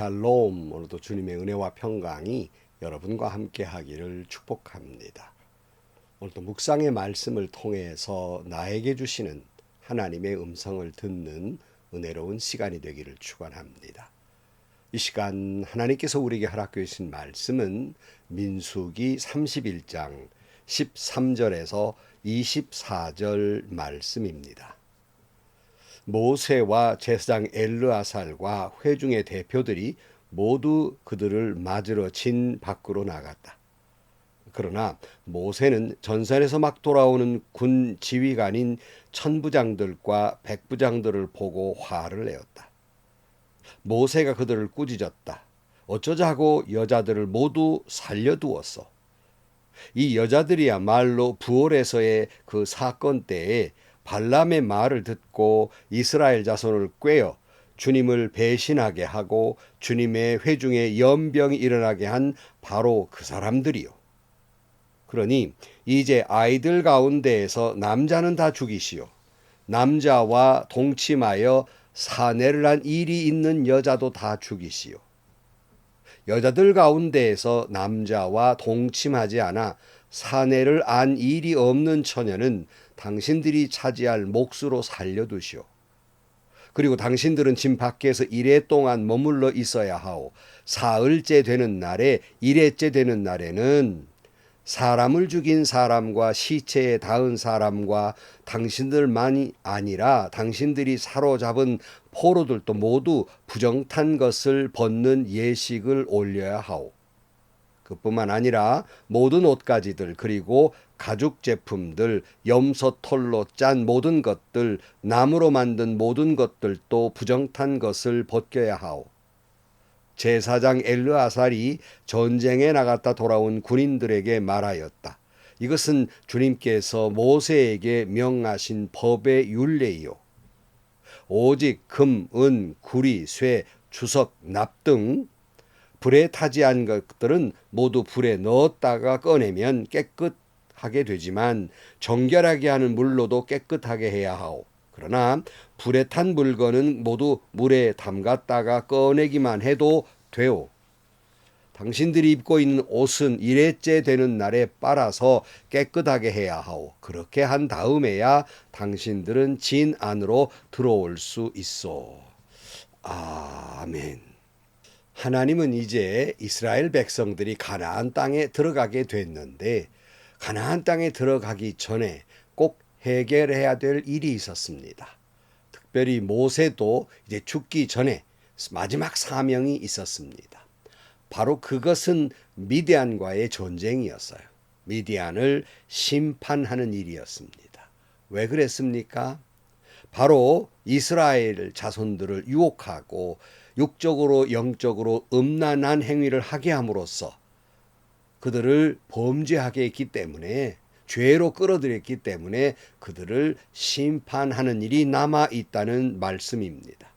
샬롬. 오늘도 주님의 은혜와 평강이 여러분과 함께 하기를 축복합니다. 오늘도 묵상의 말씀을 통해서 나에게 주시는 하나님의 음성을 듣는 은혜로운 시간이 되기를 축원합니다. 이 시간 하나님께서 우리에게 허락해 주신 말씀은 민수기 31장 13절에서 24절 말씀입니다. 모세와 제사장 엘르아살과 회중의 대표들이 모두 그들을 맞으러 진 밖으로 나갔다. 그러나 모세는 전선에서 막 돌아오는 군 지휘관인 천부장들과 백부장들을 보고 화를 내었다. 모세가 그들을 꾸짖었다. 어쩌자고 여자들을 모두 살려두었어. 이 여자들이야말로 부올에서의 그 사건 때에 발람의 말을 듣고 이스라엘 자손을 꾀어 주님을 배신하게 하고 주님의 회중에 연병이 일어나게 한 바로 그 사람들이요. 그러니 이제 아이들 가운데에서 남자는 다 죽이시오. 남자와 동침하여 사내를 한 일이 있는 여자도 다 죽이시오. 여자들 가운데에서 남자와 동침하지 않아 사내를 안 일이 없는 처녀는 당신들이 차지할 몫으로 살려두시오. 그리고 당신들은 진 밖에서 이래 동안 머물러 있어야 하오. 사흘째 되는 날에 일회째 되는 날에는 사람을 죽인 사람과 시체에 닿은 사람과 당신들만이 아니라 당신들이 사로잡은 포로들도 모두 부정탄 것을 벗는 예식을 올려야 하오. 그뿐만 아니라 모든 옷가지들 그리고 가죽 제품들, 염소 털로 짠 모든 것들, 나무로 만든 모든 것들도 부정탄 것을 벗겨야 하오. 제사장 엘르아살이 전쟁에 나갔다 돌아온 군인들에게 말하였다. 이것은 주님께서 모세에게 명하신 법의 율례이요. 오직 금, 은, 구리, 쇠, 주석, 납 등 불에 타지 않은 것들은 모두 불에 넣었다가 꺼내면 깨끗하게 되지만 정결하게 하는 물로도 깨끗하게 해야 하오. 그러나 불에 탄 물건은 모두 물에 담갔다가 꺼내기만 해도 되오. 당신들이 입고 있는 옷은 일회째 되는 날에 빨아서 깨끗하게 해야 하오. 그렇게 한 다음에야 당신들은 진 안으로 들어올 수 있어. 아멘. 하나님은 이제 이스라엘 백성들이 가나안 땅에 들어가게 됐는데 가나안 땅에 들어가기 전에 꼭 해결해야 될 일이 있었습니다. 특별히 모세도 이제 죽기 전에 마지막 사명이 있었습니다. 바로 그것은 미디안과의 전쟁이었어요. 미디안을 심판하는 일이었습니다. 왜 그랬습니까? 바로 이스라엘 자손들을 유혹하고 육적으로 영적으로 음란한 행위를 하게 함으로써 그들을 범죄하게 했기 때문에 죄로 끌어들였기 때문에 그들을 심판하는 일이 남아 있다는 말씀입니다.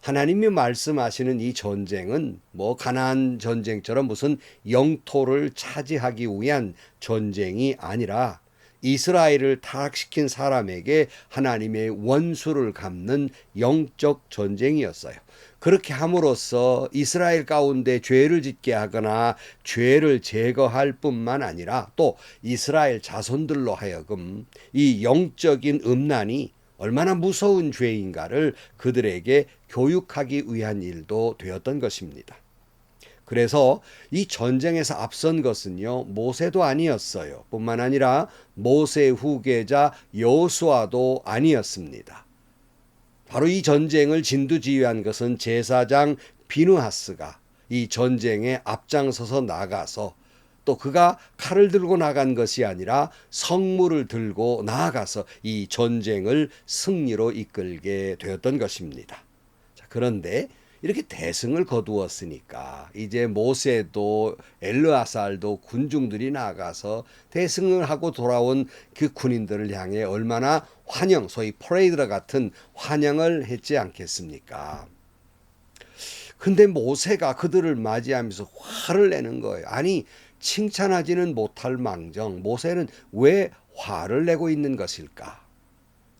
하나님이 말씀하시는 이 전쟁은 가나안 전쟁처럼 무슨 영토를 차지하기 위한 전쟁이 아니라 이스라엘을 타락시킨 사람에게 하나님의 원수를 갚는 영적 전쟁이었어요. 그렇게 함으로써 이스라엘 가운데 죄를 짓게 하거나 죄를 제거할 뿐만 아니라 또 이스라엘 자손들로 하여금 이 영적인 음란이 얼마나 무서운 죄인가를 그들에게 교육하기 위한 일도 되었던 것입니다. 그래서 이 전쟁에서 앞선 것은요, 모세도 아니었어요. 뿐만 아니라 모세 후계자 여호수아도 아니었습니다. 바로 이 전쟁을 진두지휘한 것은 제사장 비느하스가 이 전쟁에 앞장서서 나가서 또 그가 칼을 들고 나간 것이 아니라 성물을 들고 나아가서 이 전쟁을 승리로 이끌게 되었던 것입니다. 자, 그런데 이렇게 대승을 거두었으니까 이제 모세도 엘르아살도 군중들이 나가서 대승을 하고 돌아온 그 군인들을 향해 얼마나 환영, 소위 퍼레이드 같은 환영을 했지 않겠습니까? 근데 모세가 그들을 맞이하면서 화를 내는 거예요. 아니, 칭찬하지는 못할 망정 모세는 왜 화를 내고 있는 것일까?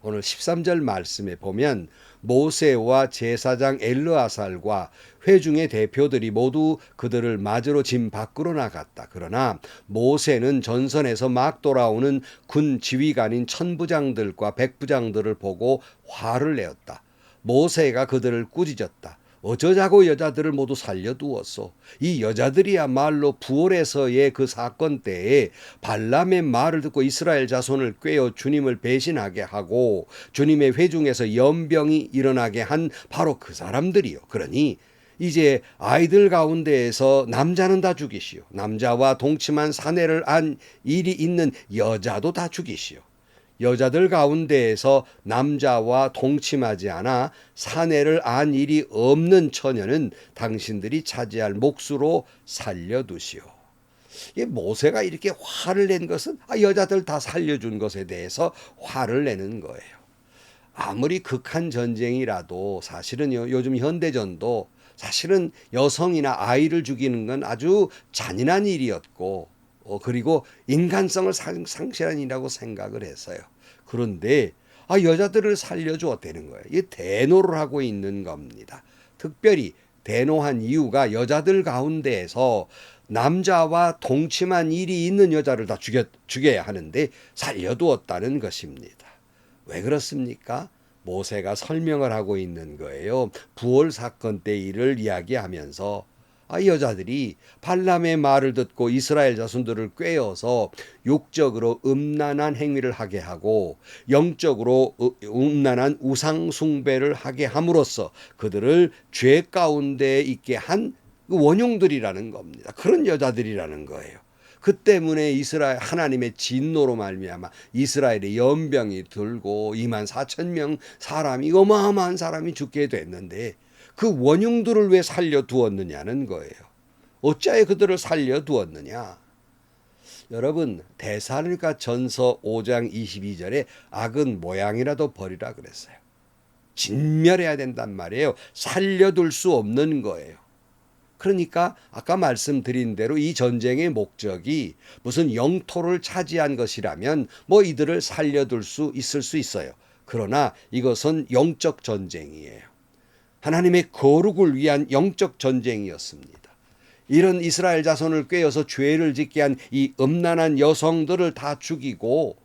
오늘 13절 말씀에 보면 모세와 제사장 엘르아살과 회중의 대표들이 모두 그들을 맞으러 진 밖으로 나갔다. 그러나 모세는 전선에서 막 돌아오는 군 지휘관인 천부장들과 백부장들을 보고 화를 내었다. 모세가 그들을 꾸짖었다. 어쩌자고 여자들을 모두 살려두었소. 이 여자들이야말로 부올에서의 그 사건 때에 발람의 말을 듣고 이스라엘 자손을 꾀어 주님을 배신하게 하고 주님의 회중에서 연병이 일어나게 한 바로 그 사람들이요. 그러니 이제 아이들 가운데에서 남자는 다 죽이시오. 남자와 동침한 사내를 안 일이 있는 여자도 다 죽이시오. 여자들 가운데에서 남자와 동침하지 않아 사내를 안 일이 없는 처녀는 당신들이 차지할 몫으로 살려두시오. 이 모세가 이렇게 화를 낸 것은 여자들 다 살려준 것에 대해서 화를 내는 거예요. 아무리 극한 전쟁이라도 사실은요, 요즘 현대전도 사실은 여성이나 아이를 죽이는 건 아주 잔인한 일이었고 그리고 인간성을 상실한 일이라고 생각을 했어요. 그런데 여자들을 살려주었다는 거예요. 이게 대노를 하고 있는 겁니다. 특별히 대노한 이유가 여자들 가운데에서 남자와 동침한 일이 있는 여자를 다 죽여야 하는데 살려두었다는 것입니다. 왜 그렇습니까? 모세가 설명을 하고 있는 거예요. 부올 사건 때 일을 이야기하면서 여자들이 발람의 말을 듣고 이스라엘 자손들을 꾀어서 육적으로 음란한 행위를 하게 하고 영적으로 음란한 우상 숭배를 하게 함으로써 그들을 죄 가운데 있게 한 원흉들이라는 겁니다. 그런 여자들이라는 거예요. 그 때문에 이스라엘 하나님의 진노로 말미암아 이스라엘의 연병이 들고 2만 4천 명 사람이 어마어마한 사람이 죽게 됐는데 그 원흉들을 왜 살려두었느냐는 거예요. 어찌하여 그들을 살려두었느냐. 여러분 데살로니가 전서 5장 22절에 악은 모양이라도 버리라 그랬어요. 진멸해야 된단 말이에요. 살려둘 수 없는 거예요. 그러니까 아까 말씀드린 대로 이 전쟁의 목적이 무슨 영토를 차지한 것이라면 이들을 살려둘 수 있을 수 있어요. 그러나 이것은 영적 전쟁이에요. 하나님의 거룩을 위한 영적 전쟁이었습니다. 이런 이스라엘 자손을 꾀어서 죄를 짓게 한 이 음란한 여성들을 다 죽이고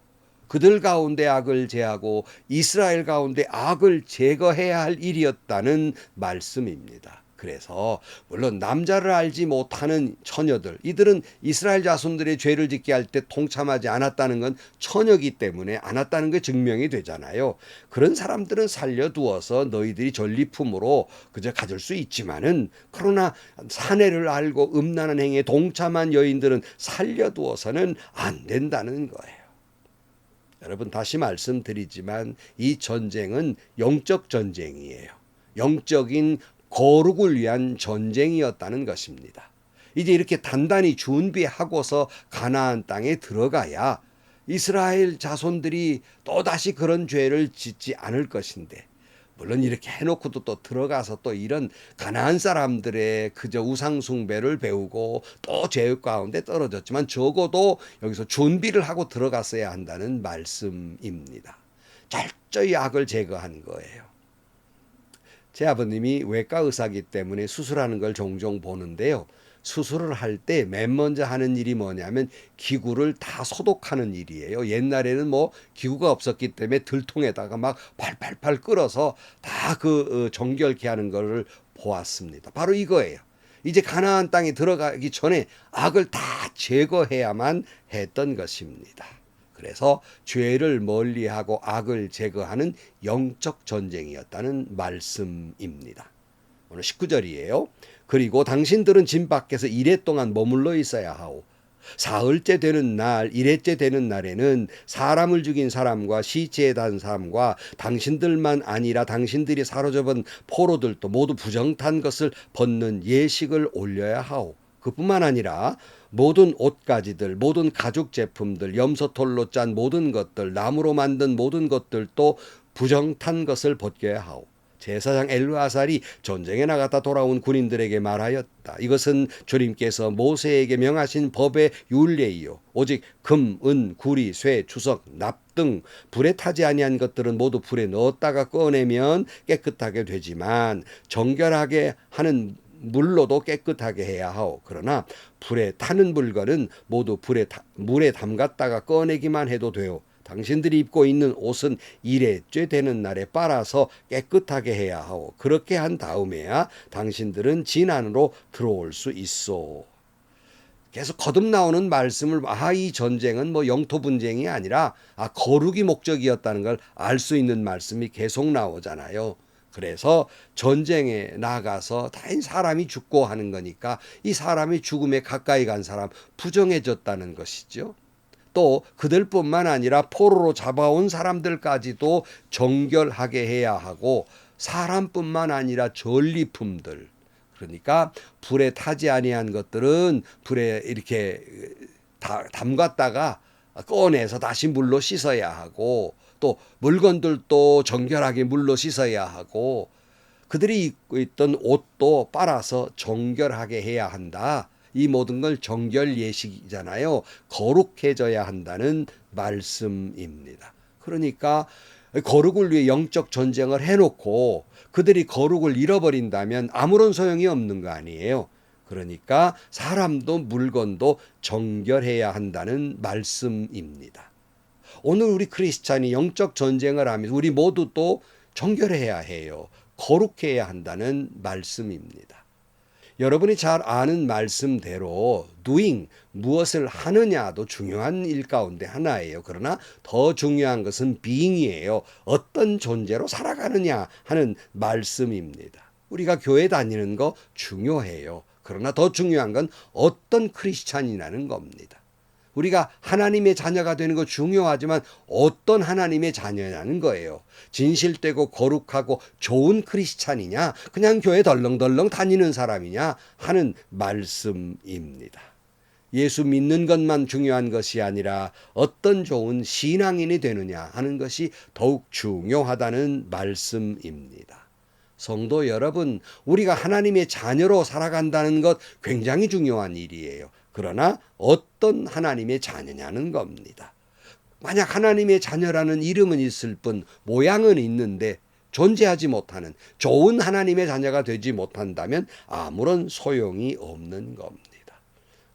그들 가운데 악을 제하고 이스라엘 가운데 악을 제거해야 할 일이었다는 말씀입니다. 그래서 물론 남자를 알지 못하는 처녀들, 이들은 이스라엘 자손들의 죄를 짓게 할 때 동참하지 않았다는 건 처녀이기 때문에 않았다는 게 증명이 되잖아요. 그런 사람들은 살려두어서 너희들이 전리품으로 그저 가질 수 있지만은 그러나 사내를 알고 음란한 행위에 동참한 여인들은 살려두어서는 안 된다는 거예요. 여러분 다시 말씀드리지만 이 전쟁은 영적 전쟁이에요. 영적인 거룩을 위한 전쟁이었다는 것입니다. 이제 이렇게 단단히 준비하고서 가나안 땅에 들어가야 이스라엘 자손들이 또다시 그런 죄를 짓지 않을 것인데 물론 이렇게 해놓고도 또 들어가서 또 이런 가나안 사람들의 그저 우상숭배를 배우고 또 죄 가운데 떨어졌지만 적어도 여기서 준비를 하고 들어갔어야 한다는 말씀입니다. 철저히 악을 제거한 거예요. 제 아버님이 외과 의사이기 때문에 수술하는 걸 종종 보는데요. 수술을 할 때 맨 먼저 하는 일이 뭐냐면 기구를 다 소독하는 일이에요. 옛날에는 기구가 없었기 때문에 들통에다가 막 팔팔팔 끓어서 다 정결케 하는 것을 보았습니다. 바로 이거예요. 이제 가나안 땅에 들어가기 전에 악을 다 제거해야만 했던 것입니다. 그래서 죄를 멀리하고 악을 제거하는 영적 전쟁이었다는 말씀입니다. 오늘 19절이에요. 그리고 당신들은 진 밖에서 이레 동안 머물러 있어야 하오. 사흘째 되는 날, 이레째 되는 날에는 사람을 죽인 사람과 시체에 단 사람과 당신들만 아니라 당신들이 사로잡은 포로들도 모두 부정탄 것을 벗는 예식을 올려야 하오. 그뿐만 아니라 모든 옷가지들, 모든 가죽 제품들, 염소털로 짠 모든 것들, 나무로 만든 모든 것들도 부정탄 것을 벗겨야 하오. 제사장 엘르아살이 전쟁에 나갔다 돌아온 군인들에게 말하였다. 이것은 주님께서 모세에게 명하신 법의 율례이요 오직 금, 은, 구리, 쇠, 주석, 납 등 불에 타지 아니한 것들은 모두 불에 넣었다가 꺼내면 깨끗하게 되지만 정결하게 하는 물로도 깨끗하게 해야 하오. 그러나 불에 타는 물건은 모두 물에 담갔다가 꺼내기만 해도 돼요. 당신들이 입고 있는 옷은 일회죄 되는 날에 빨아서 깨끗하게 해야 하오. 그렇게 한 다음에야 당신들은 진 안으로 들어올 수 있어. 계속 거듭 나오는 말씀을 이 전쟁은 뭐 영토 분쟁이 아니라 거룩이 목적이었다는 걸 알 수 있는 말씀이 계속 나오잖아요. 그래서 전쟁에 나가서 다인 사람이 죽고 하는 거니까 이 사람이 죽음에 가까이 간 사람 부정해졌다는 것이죠. 또 그들뿐만 아니라 포로로 잡아온 사람들까지도 정결하게 해야 하고 사람뿐만 아니라 전리품들 그러니까 불에 타지 아니한 것들은 불에 이렇게 담갔다가 꺼내서 다시 물로 씻어야 하고 또 물건들도 정결하게 물로 씻어야 하고 그들이 입고 있던 옷도 빨아서 정결하게 해야 한다. 이 모든 걸 정결 예식이잖아요. 거룩해져야 한다는 말씀입니다. 그러니까 거룩을 위해 영적 전쟁을 해놓고 그들이 거룩을 잃어버린다면 아무런 소용이 없는 거 아니에요. 그러니까 사람도 물건도 정결해야 한다는 말씀입니다. 오늘 우리 크리스찬이 영적 전쟁을 하면서 우리 모두 또 정결해야 해요. 거룩해야 한다는 말씀입니다. 여러분이 잘 아는 말씀대로 doing, 무엇을 하느냐도 중요한 일 가운데 하나예요. 그러나 더 중요한 것은 being이에요. 어떤 존재로 살아가느냐 하는 말씀입니다. 우리가 교회 다니는 거 중요해요. 그러나 더 중요한 건 어떤 크리스찬이라는 겁니다. 우리가 하나님의 자녀가 되는 거 중요하지만 어떤 하나님의 자녀냐는 거예요. 진실되고 거룩하고 좋은 크리스찬이냐 그냥 교회 덜렁덜렁 다니는 사람이냐 하는 말씀입니다. 예수 믿는 것만 중요한 것이 아니라 어떤 좋은 신앙인이 되느냐 하는 것이 더욱 중요하다는 말씀입니다. 성도 여러분, 우리가 하나님의 자녀로 살아간다는 것 굉장히 중요한 일이에요. 그러나 어떤 하나님의 자녀냐는 겁니다. 만약 하나님의 자녀라는 이름은 있을 뿐 모양은 있는데 존재하지 못하는 좋은 하나님의 자녀가 되지 못한다면 아무런 소용이 없는 겁니다.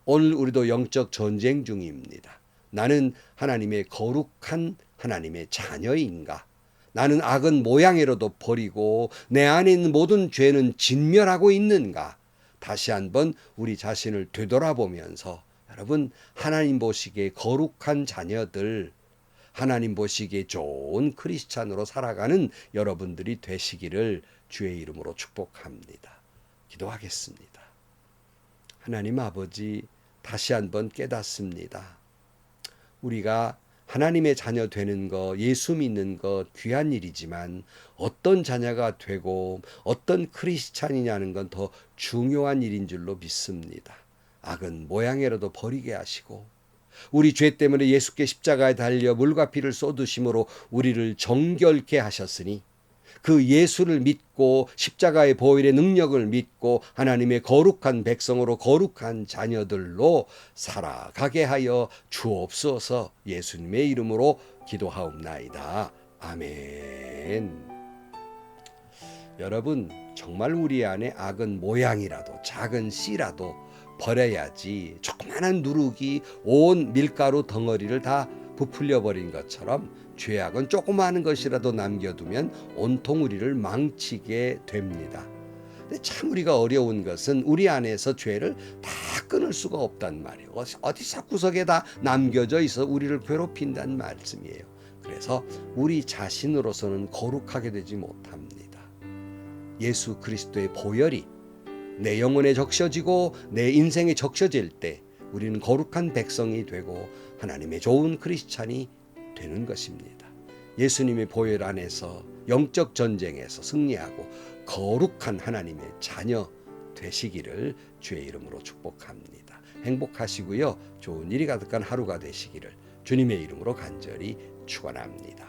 오늘 우리도 영적 전쟁 중입니다. 나는 하나님의 거룩한 하나님의 자녀인가? 나는 악은 모양이라도 버리고 내 안에 있는 모든 죄는 진멸하고 있는가? 다시 한번 우리 자신을 되돌아보면서 여러분 하나님 보시기에 거룩한 자녀들 하나님 보시기에 좋은 크리스찬으로 살아가는 여러분들이 되시기를 주의 이름으로 축복합니다. 기도하겠습니다. 하나님 아버지 다시 한번 깨닫습니다. 우리가 하나님의 자녀 되는 거, 예수 믿는 것 귀한 일이지만 어떤 자녀가 되고 어떤 크리스찬이냐는 건 더 중요한 일인 줄로 믿습니다. 악은 모양이라도 버리게 하시고 우리 죄 때문에 예수께 십자가에 달려 물과 피를 쏟으심으로 우리를 정결케 하셨으니 그 예수를 믿고 십자가의 보혈의 능력을 믿고 하나님의 거룩한 백성으로 거룩한 자녀들로 살아가게 하여 주옵소서. 예수님의 이름으로 기도하옵나이다. 아멘. 여러분 정말 우리 안에 악은 모양이라도 작은 씨라도 버려야지 조그마한 누룩이 온 밀가루 덩어리를 다 부풀려 버린 것처럼 죄악은 조그마한 것이라도 남겨두면 온통 우리를 망치게 됩니다. 근데 참 우리가 어려운 것은 우리 안에서 죄를 다 끊을 수가 없단 말이에요. 어디서 구석에 다 남겨져 있어 우리를 괴롭힌다는 말씀이에요. 그래서 우리 자신으로서는 거룩하게 되지 못합니다. 예수 그리스도의 보혈이 내 영혼에 적셔지고 내 인생에 적셔질 때 우리는 거룩한 백성이 되고 하나님의 좋은 크리스찬이 되는 것입니다. 예수님의 보혈 안에서 영적 전쟁에서 승리하고 거룩한 하나님의 자녀 되시기를 주의 이름으로 축복합니다. 행복하시고요. 좋은 일이 가득한 하루가 되시기를 주님의 이름으로 간절히 축원합니다.